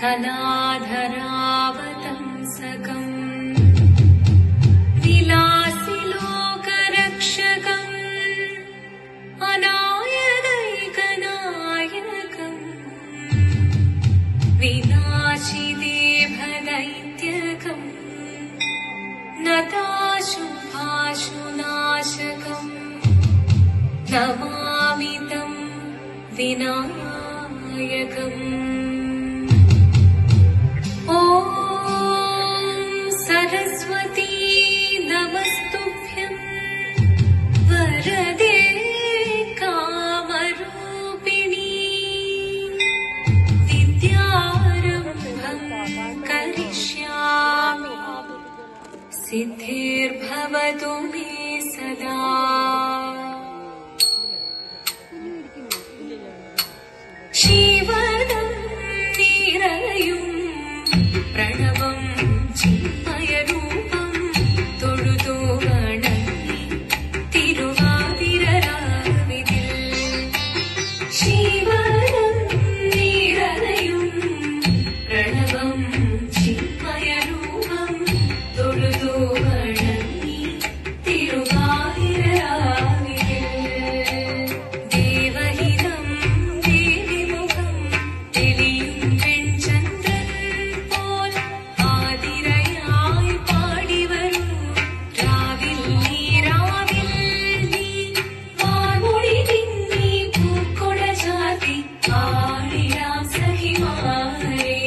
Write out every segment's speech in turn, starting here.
कलाधरावतंसकम् विलासि लोकरक्षकम् अनायदैकनायकम् विनाशिदेभदैत्यकम् नताशुभाशुनाशकम् नमामि तं विनायकम्। ॐ सरस्वती नमस्तुभ्यं वरदे कामरूपिणी विद्यारम्भं करिष्यामि सिद्धिर्भवतु मे सदा। शिवदं निरयुं प्रणवं चिन्मयरूपं തൊഴുതു വണങ്ങി തിരുവാതിരരാവിതിൽ ശിവദം നിരയും പ്രണവം ചിന്മയരൂപം തൊഴുതു വണങ്ങി തിരുവാതിരരാവിതിൽ ദേവഹിതം ദേവിമുഖം തെളിയും വെൺചന്ദ്രൻ പോൽ ആതിരയായി പാടിവരൂ രാവിൽ നീ വാർമൊഴി തിന്നി പൂക്കൊട ചാർത്തി ആടിടാം സഖിമാരെ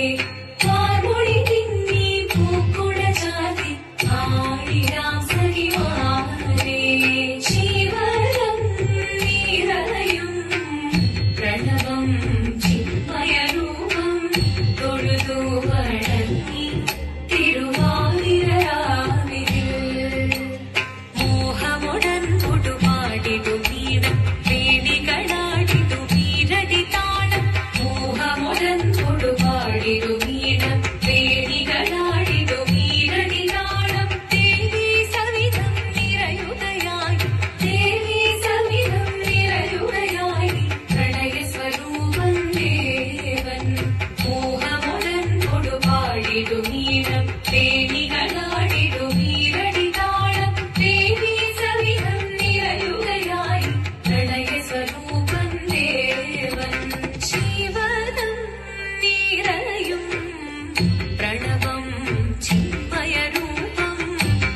വാർമൊഴി തിന്നി പൂക്കൊട ചാർത്തി ആടിടാം സഖിമാരെ ശിവദം നിറയും പ്രണവം ചിന്മയരൂപം തൊഴുതു വണങ്ങി തിരുവാതിരരാവിതിൽ മോഹമുടൻ തൊടുപാടിടു വീണം വേണികളാടിടു വീരടി താളം മോഹമുടൻ തൊടുപാടിടു വീണം വേണികളാടിടു വീരടി താളം ദേവി സവിധം നിറയുകയായി ദേവി സവിധം നിറയുകയായി പ്രണയ സ്വരൂപം ദേവൻ മോഹമുടൻ തൊടുപാടിടു വീണം വേണികളാടിടു വീരടി താളം ദേവി സവിധം നിറയുകയായി പ്രണയ സ്വരൂപം ദേവൻ ശിവദം നിറയും പ്രണവം ചിന്മയരൂപം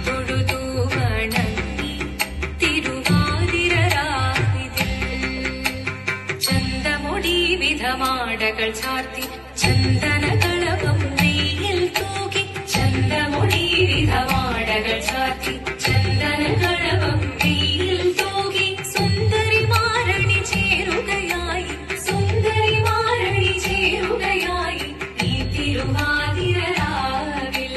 തൊഴുതു വണങ്ങി തിരുവാതിരരാവിതിൽ ചന്തമൊടി വിധമാടകൾ ചാർത്തി ചന്ദനകളഭം നെയ്യിൽ തൂകി ചന്തമൊടി വിധമാടകൾ ചാർത്തി ചന്ദനകളഭം നെയ്യിൽ തൂകി സുന്ദരിമാരണി ചേരുകയായി സുന്ദരിമാരണി ചേരുകയായി ഈ തിരുവാതിരരാവിൽ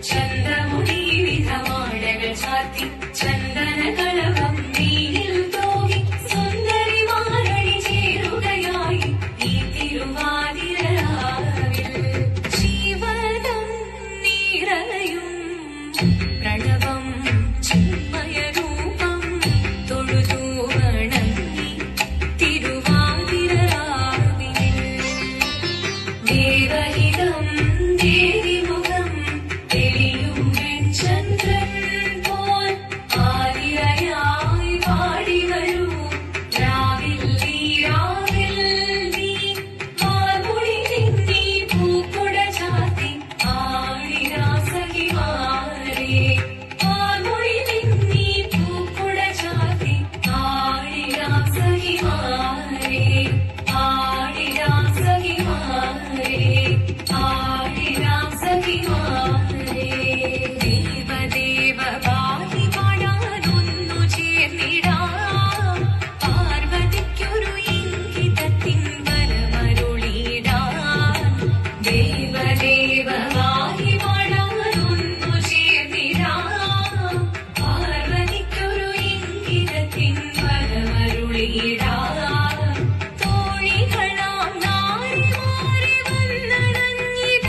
ചന്തമുടി വിധമാടകൾ ചാർത്തി ചന്ദനകളഭം നെയ്യിൽ തൂകി സുന്ദരിമാരണി ചേരുകയായി ഈ തിരുവാതിരരാവിൽ ശിവദം നിറയും പ്രണവം ചിന്മയരൂപം തൊഴുതു വണങ്ങി തിരുവാതിരരാവിൽ ദേവഹിതം ദേവിമുഖം തെളിയും വെൺചന്ദ്രൻ പോൽ ആതിരയായി പാടിവരൂ രാവിൽ നീ വാർമൊഴി തിന്നി പൂക്കൊട ചാർത്തി ആടിടാം സഖിമാരെ വാർമൊഴി തിന്നി പൂക്കൊട ചാർത്തി ആടിടാം സഖിമാരെ ആടിടാം സഖിമാരെ ആടിടാം സഖിമാരെ ദേവദേവ പാടി പാടാനൊന്നു ചേർന്നിടാം പാർവതിക്കൊരു ഇംഗിതത്തിൻ വരമരുളിടാൻ ദേവദേവ പാടി പാടാനൊന്നു ചേർന്നിടാം പാർവതിക്കൊരു ഇംഗിതത്തിൻ വരമരുളിടാൻ തോഴികളാം നാരിമാരെ വന്നണഞ്ഞിടാം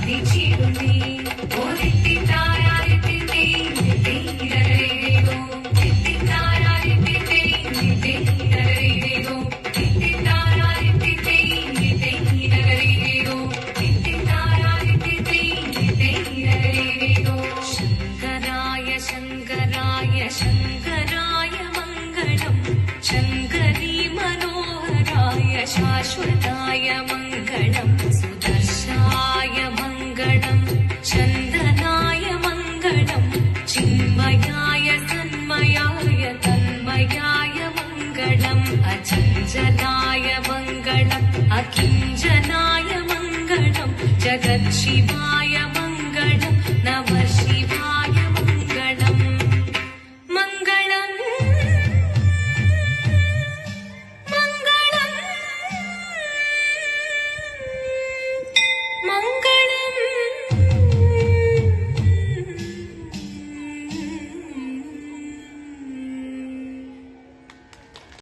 വന്ദിച്ചിടുന്നേ ഓരിത്തിത്താരാരിത്തിത്തേ തിത്തൈരരരേരോ തിത്തിത്താരാരിത്തിത്തേ തിത്തൈരരരേരോ തിത്തിത്താരാരിത്തിത്തേ തിത്തൈരരരേരോ തിത്തിത്താരാരിത്തിത്തേ തിത്തൈരരരേരോ ശങ്കരായ ശങ്കരായ ശങ്കരായ മംഗളം ശങ്കരീ മനോഹരായ ശാശ്വതായ മംഗളം സുദർശായ മംഗളം ചന്ദനായ മംഗളം ചിന്മയായ സന്മയായ തന്മയായ മംഗളം അചഞ്ചലായ മംഗളം അകിഞ്ചനായ മംഗളം ജഗത് ശിവായ മംഗളം നമ ശിവായ